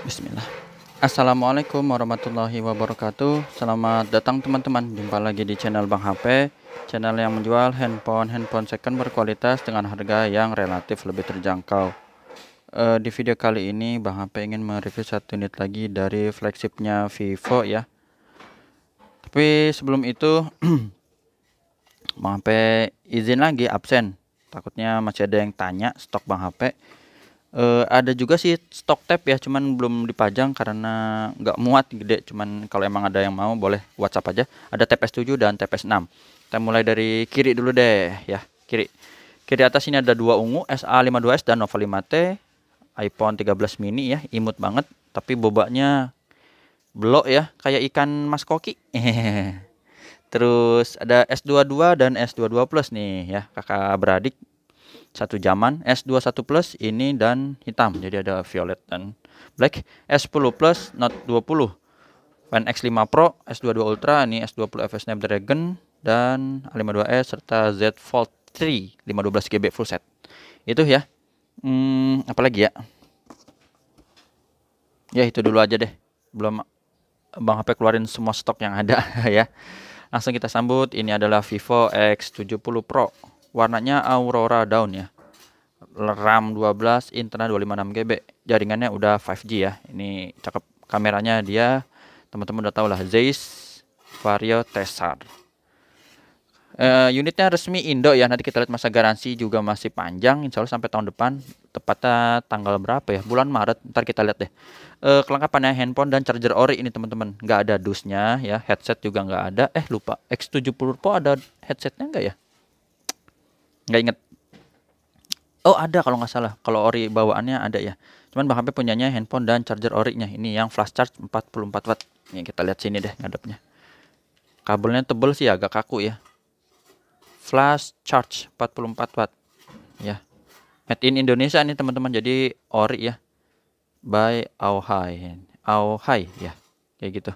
Bismillah. Assalamualaikum warahmatullahi wabarakatuh. Selamat datang teman-teman. Jumpa lagi di channel Bang HP, channel yang menjual handphone second berkualitas dengan harga yang relatif lebih terjangkau. Di video kali ini Bang HP ingin mereview satu unit lagi dari flagshipnya Vivo ya. Tapi sebelum itu Bang HP izin lagi absen. Takutnya masih ada yang tanya stok Bang HP. Ada juga sih stok tab ya, cuman belum dipajang karena nggak muat gede. Cuman kalau emang ada yang mau boleh WhatsApp aja. Ada tab S7 dan tab S6. Kita mulai dari kiri dulu deh ya. Kiri atas ini ada dua ungu, SA52s dan Nova 5T, iPhone 13 mini ya, imut banget. Tapi bobanya blok ya, kayak ikan mas koki. Terus ada S22 dan S22 Plus nih ya, kakak beradik satu zaman. S21 Plus ini dan hitam, jadi ada violet dan black. S10 Plus Note 20, One X5 Pro, S22 Ultra, ini S20 FS Snapdragon dan A52s serta Z Fold 3 512 GB full set. Itu ya. Apalagi ya? Ya itu dulu aja deh. Belum Bang HP keluarin semua stok yang ada ya. Langsung kita sambut. Ini adalah Vivo X70 Pro. Warnanya Aurora Dawn ya. RAM 12, internal 256 GB. Jaringannya udah 5G ya. Ini cakep. Kameranya dia teman-teman udah tahu lah, Zeiss Vario Tessar. Unitnya resmi Indo ya. Nanti kita lihat masa garansi juga masih panjang, insya Allah sampai tahun depan. Tepatnya tanggal berapa ya? Bulan Maret. Ntar kita lihat deh. Kelengkapannya handphone dan charger ori ini teman-teman. Nggak ada dusnya ya. Headset juga nggak ada. Lupa. X70 Pro ada headsetnya nggak ya? Nggak inget. Oh ada kalau nggak salah. Kalau ori bawaannya ada ya. Cuman Bang HP punyanya handphone dan charger orinya. Ini yang flash charge 44 watt. Nih kita lihat sini deh ngadepnya. Kabelnya tebel sih, agak kaku ya. Flash charge 44 watt. Ya. Made in Indonesia nih teman-teman. Jadi ori ya. By Auhai. Auhai ya. Kayak gitu.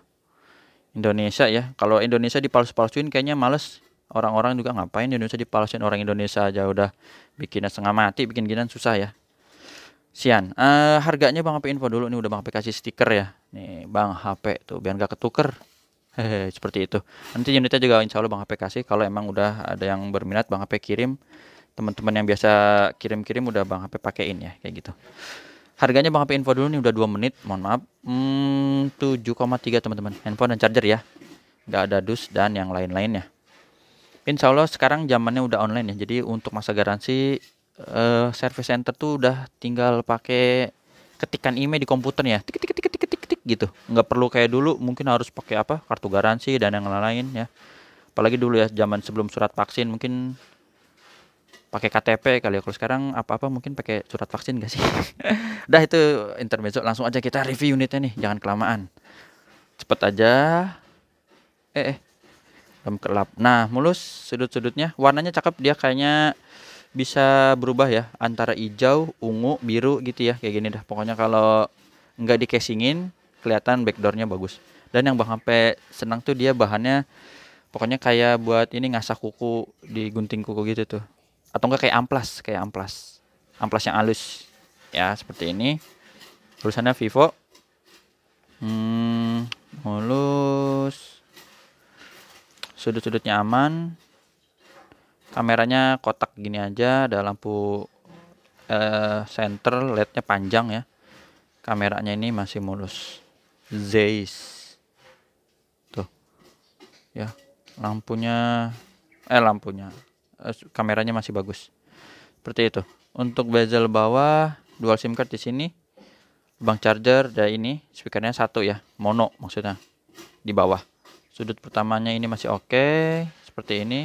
Indonesia ya. Kalau Indonesia dipalsu-palsuin kayaknya males. Orang-orang juga ngapain Indonesia dipalsuin, orang Indonesia aja udah bikinnya setengah mati, bikin ginian susah ya. Sian. Harganya Bang HP info dulu nih, udah Bang HP kasih stiker ya. Nih Bang HP tuh biar nggak ketuker. Hehe, seperti itu. Nanti unitnya juga insya Allah Bang HP kasih. Kalau emang udah ada yang berminat Bang HP kirim. Teman-teman yang biasa kirim-kirim udah Bang HP pakein ya, kayak gitu. Harganya Bang HP info dulu nih, udah 2 menit, mohon maaf. 7,3 teman-teman. Handphone dan charger ya. Nggak ada dus dan yang lain-lainnya. Insya Allah sekarang zamannya udah online ya. Jadi untuk masa garansi service center tuh udah tinggal pakai ketikan email di komputernya, tik tik tik tik tik tik tik gitu. Nggak perlu kayak dulu mungkin harus pakai apa, kartu garansi dan yang lain ya. Apalagi dulu ya zaman sebelum surat vaksin mungkin pakai KTP kali ya. Kalau sekarang apa-apa mungkin pakai surat vaksin gak sih? Udah itu intermezzo, langsung aja kita review unitnya nih, jangan kelamaan. Cepet aja. Gelap. Nah, mulus sudut-sudutnya, warnanya cakep, dia kayaknya bisa berubah ya antara hijau, ungu, biru gitu ya, kayak gini dah. Pokoknya kalau nggak di casingin kelihatan backdoornya bagus. Dan yang Bang HP senang tuh dia bahannya pokoknya kayak buat ini ngasah kuku, digunting kuku gitu tuh. Atau enggak kayak amplas. Amplas yang halus. Ya, seperti ini. Tulisannya Vivo. Mulus. Sudut-sudutnya aman. Kameranya kotak gini aja, ada lampu center, LED-nya panjang ya. Kameranya ini masih mulus. Zeiss. Tuh. Ya, kameranya masih bagus. Seperti itu. Untuk bezel bawah, dual SIM card di sini. Lubang charger dan ini speakernya satu ya, mono maksudnya di bawah. Sudut pertamanya ini masih oke, seperti ini.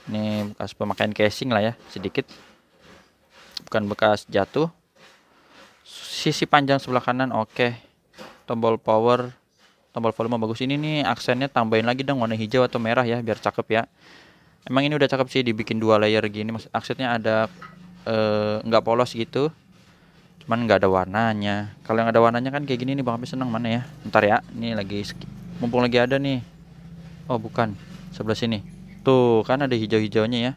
Ini bekas pemakaian casing lah ya, sedikit. Bukan bekas jatuh. Sisi panjang sebelah kanan oke. Tombol power, tombol volume bagus. Ini nih aksennya tambahin lagi dong warna hijau atau merah ya, biar cakep ya. Emang ini udah cakep sih dibikin 2 layer gini. Aksennya ada nggak polos gitu. Cuman nggak ada warnanya. Kalau yang ada warnanya kan kayak gini nih Bang HP seneng mana ya. Ntar ya, ini lagi mumpung lagi ada nih. Oh bukan, sebelah sini. Tuh kan ada hijau-hijaunya ya.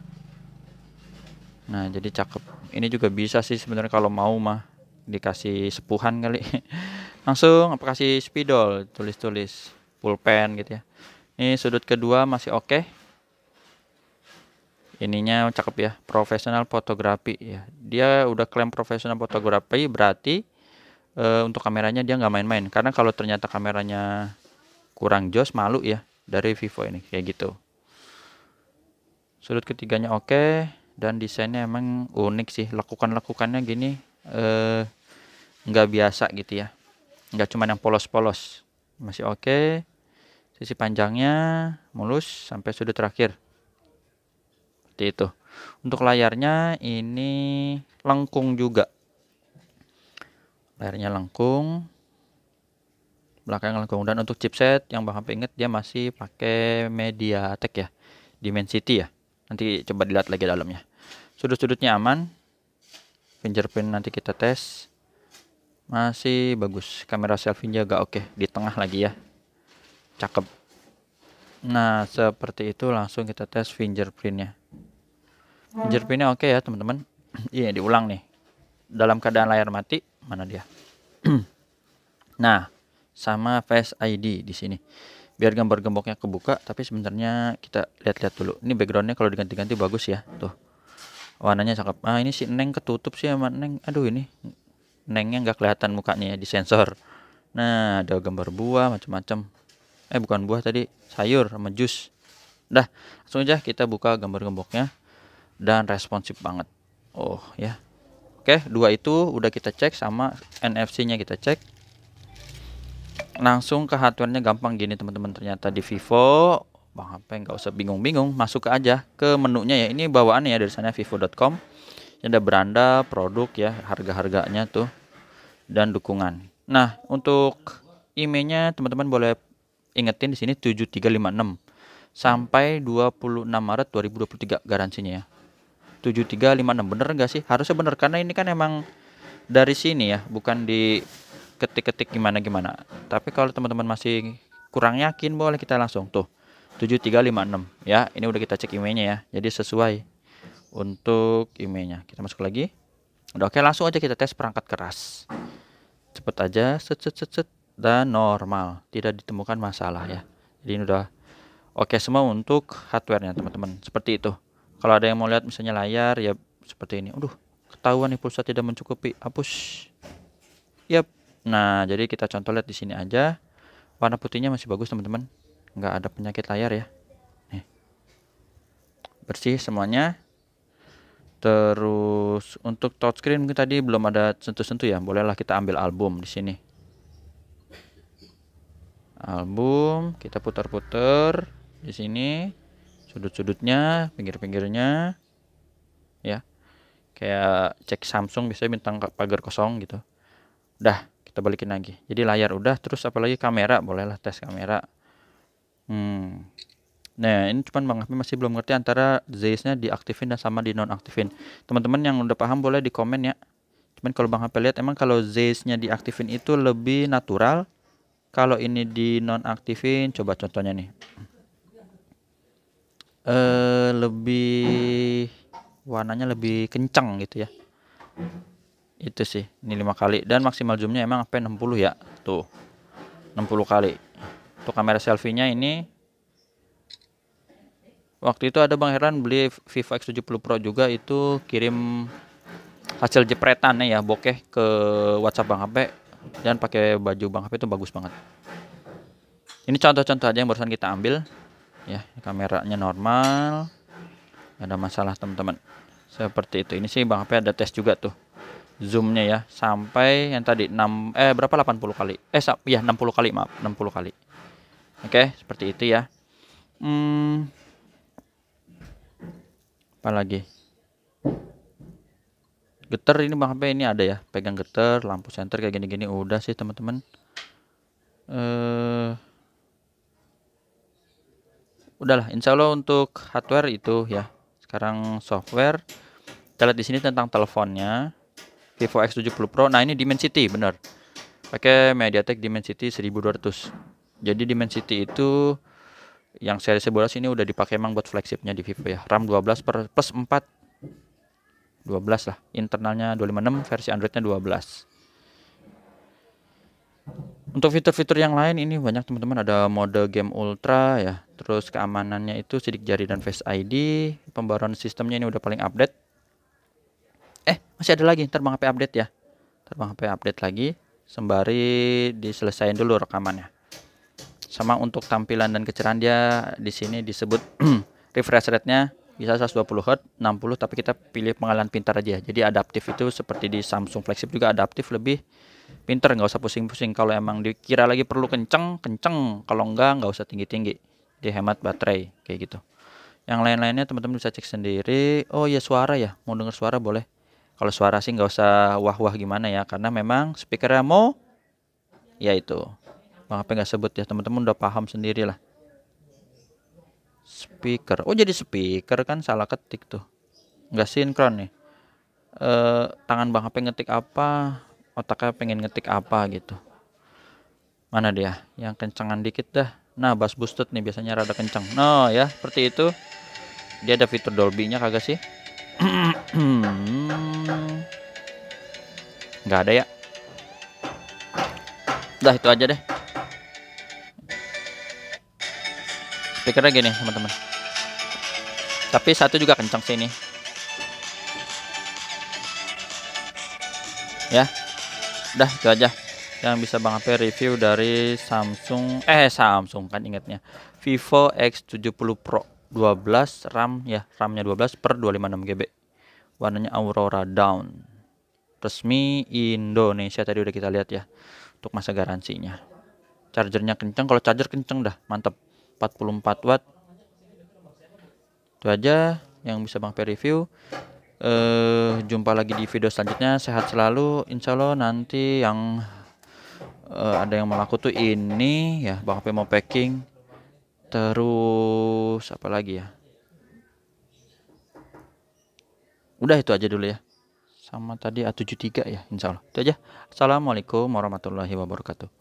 Nah jadi cakep. Ini juga bisa sih sebenarnya kalau mau mah dikasih sepuhan kali. Langsung aplikasi spidol, tulis-tulis pulpen gitu ya. Ini sudut kedua masih oke. Ininya cakep ya, profesional fotografi ya. Dia udah klaim profesional fotografi, berarti untuk kameranya dia nggak main-main. Karena kalau ternyata kameranya kurang jos, malu ya dari Vivo ini kayak gitu. Sudut ketiganya oke, dan desainnya emang unik sih. Lekukannya gini nggak biasa gitu ya. Nggak cuma yang polos-polos, masih oke. Sisi panjangnya mulus sampai sudut terakhir. Seperti itu. Untuk layarnya ini lengkung juga. Layarnya lengkung. Belakang lengkung, dan untuk chipset yang Bang HP inget dia masih pakai MediaTek ya. Dimensity ya. Nanti coba dilihat lagi dalamnya. Sudut-sudutnya aman. Fingerprint nanti kita tes. Masih bagus. Kamera selfie-nya agak oke. Di tengah lagi ya. Cakep. Nah, seperti itu langsung kita tes fingerprintnya. Fingerprintnya oke ya teman-teman. Iya, diulang nih. Dalam keadaan layar mati, mana dia? Nah, sama Face ID di sini. Biar gambar gemboknya kebuka, tapi sebenarnya kita lihat-lihat dulu. Ini backgroundnya kalau diganti-ganti bagus ya, tuh. Warnanya cakep. Ah, ini si Neng ketutup sih sama Neng. Aduh, ini Nengnya nggak kelihatan mukanya ya di sensor. Nah, ada gambar buah macam-macam. Bukan buah tadi, sayur sama jus. Dah, langsung aja kita buka gambar gemboknya, dan responsif banget. Oh ya. Oke, dua itu udah kita cek, sama NFC-nya kita cek. Langsung ke hardware-nya gampang gini teman-teman. Ternyata di Vivo, Bang HP nggak usah bingung-bingung, masuk aja ke menunya ya. Ini bawaannya ya dari sana vivo.com. Ada beranda, produk ya, harga-harganya tuh, dan dukungan. Nah, untuk emailnya teman-teman boleh ingetin di sini 7356 sampai 26 Maret 2023 garansinya ya. 7356 bener nggak sih? Harusnya bener karena ini kan emang dari sini ya, bukan di ketik-ketik gimana-gimana. Tapi kalau teman-teman masih kurang yakin, boleh kita langsung tuh 7356 ya. Ini udah kita cek emailnya ya. Jadi sesuai untuk emailnya. Kita masuk lagi. Udah oke, langsung aja kita tes perangkat keras. Cepet aja, set, dan normal, tidak ditemukan masalah ya. Jadi ini udah oke semua untuk hardware-nya teman-teman. Seperti itu. Kalau ada yang mau lihat misalnya layar ya seperti ini. Aduh, ketahuan nih pulsa tidak mencukupi. Hapus. Yap. Nah, jadi kita contoh lihat di sini aja. Warna putihnya masih bagus teman-teman. Nggak ada penyakit layar ya. Nih. Bersih semuanya. Terus untuk touchscreen mungkin tadi belum ada sentuh-sentuh ya. Bolehlah kita ambil album di sini. Album kita putar-putar di sini. Sudut-sudutnya, pinggir-pinggirnya. Ya. Kayak cek Samsung biasanya bintang pagar kosong gitu. Udah, kita balikin lagi. Jadi layar udah, terus apalagi kamera, bolehlah tes kamera. Nah, ini cuman Bang Ahmi masih belum ngerti antara Zeiss-nya diaktifin dan sama di nonaktifin. Teman-teman yang udah paham boleh di komen ya. Cuman kalau Bang HP lihat emang kalau Zeiss-nya diaktifin itu lebih natural. Kalau ini di nonaktifin, coba contohnya nih. Lebih warnanya lebih kencang gitu ya. Itu sih, ini 5 kali, dan maksimal zoomnya emang sampai 60 ya. Tuh. 60 kali. Untuk kamera selfie-nya ini waktu itu ada Bang Heran beli Vivo X70 Pro juga, itu kirim hasil jepretannya ya, bokeh ke WhatsApp Bang HP, dan pakai baju Bang HP itu bagus banget. Ini contoh-contoh aja yang barusan kita ambil ya. Kameranya normal, gak ada masalah teman-teman. Seperti itu. Ini sih Bang HP ada tes juga tuh zoomnya ya, sampai yang tadi 80 kali. Ya 60 kali, maaf, 60 kali. Oke, seperti itu ya. Apa lagi? Getar ini Bang HP ini ada ya, pegang getar, lampu senter kayak gini-gini udah sih teman-teman. Udahlah, insya Allah untuk hardware itu ya. Sekarang software. Kita lihat di sini tentang teleponnya. Vivo X70 Pro. Nah, ini Dimensity bener. Pakai MediaTek Dimensity 1200. Jadi Dimensity itu yang seri 11 ini udah dipakai emang buat flagshipnya di Vivo ya. RAM 12 plus 4. 12 lah. Internalnya 256, versi Androidnya 12. Untuk fitur-fitur yang lain ini banyak teman-teman, ada mode game ultra ya, terus keamanannya itu sidik jari dan Face ID, pembaruan sistemnya ini udah paling update. Masih ada lagi, ntar Bang HP update ya. Ntar Bang HP update lagi, sembari diselesain dulu rekamannya. Sama untuk tampilan dan kecerahan dia di sini disebut refresh rate-nya bisa 120 Hz, 60, tapi kita pilih pengalihan pintar aja. Jadi adaptif itu seperti di Samsung flagship juga adaptif, lebih pinter, nggak usah pusing-pusing. Kalau emang dikira lagi perlu kenceng, kalau nggak usah tinggi-tinggi, dia hemat baterai kayak gitu. Yang lain-lainnya teman-teman bisa cek sendiri. Oh ya, suara ya, mau denger suara boleh. Kalau suara sih nggak usah wah-wah gimana ya, karena memang speakernya mau ya itu Bang apa nggak sebut ya, teman-teman udah paham sendiri lah. Speaker, oh jadi speaker kan, salah ketik tuh, nggak sinkron nih. Tangan Bang HP ngetik apa, otaknya pengen ngetik apa gitu. Mana dia yang kencengan dikit dah. Nah, bass boosted nih biasanya rada kencang. No ya, seperti itu. Dia ada fitur Dolby-nya kagak sih? Nggak ada ya. Udah itu aja deh. Speakernya gini teman-teman. Tapi satu juga kencang sih ini. Ya. Udah itu aja yang bisa Bang HP review dari Samsung kan ingatnya, Vivo X70 Pro 12 RAM ya, RAM-nya 12 per 256 GB, warnanya Aurora Dawn, resmi Indonesia. Tadi udah kita lihat ya. Untuk masa garansinya, chargernya kenceng, kalau charger kenceng dah mantep, 44 watt. Itu aja yang bisa Bang HP review. Jumpa lagi di video selanjutnya. Sehat selalu, insya Allah. Nanti yang ada yang mau laku tuh ini ya, Bang HP mau packing. Terus apa lagi ya, udah itu aja dulu ya. Sama tadi A73 ya, insya Allah. Itu aja. Assalamualaikum warahmatullahi wabarakatuh.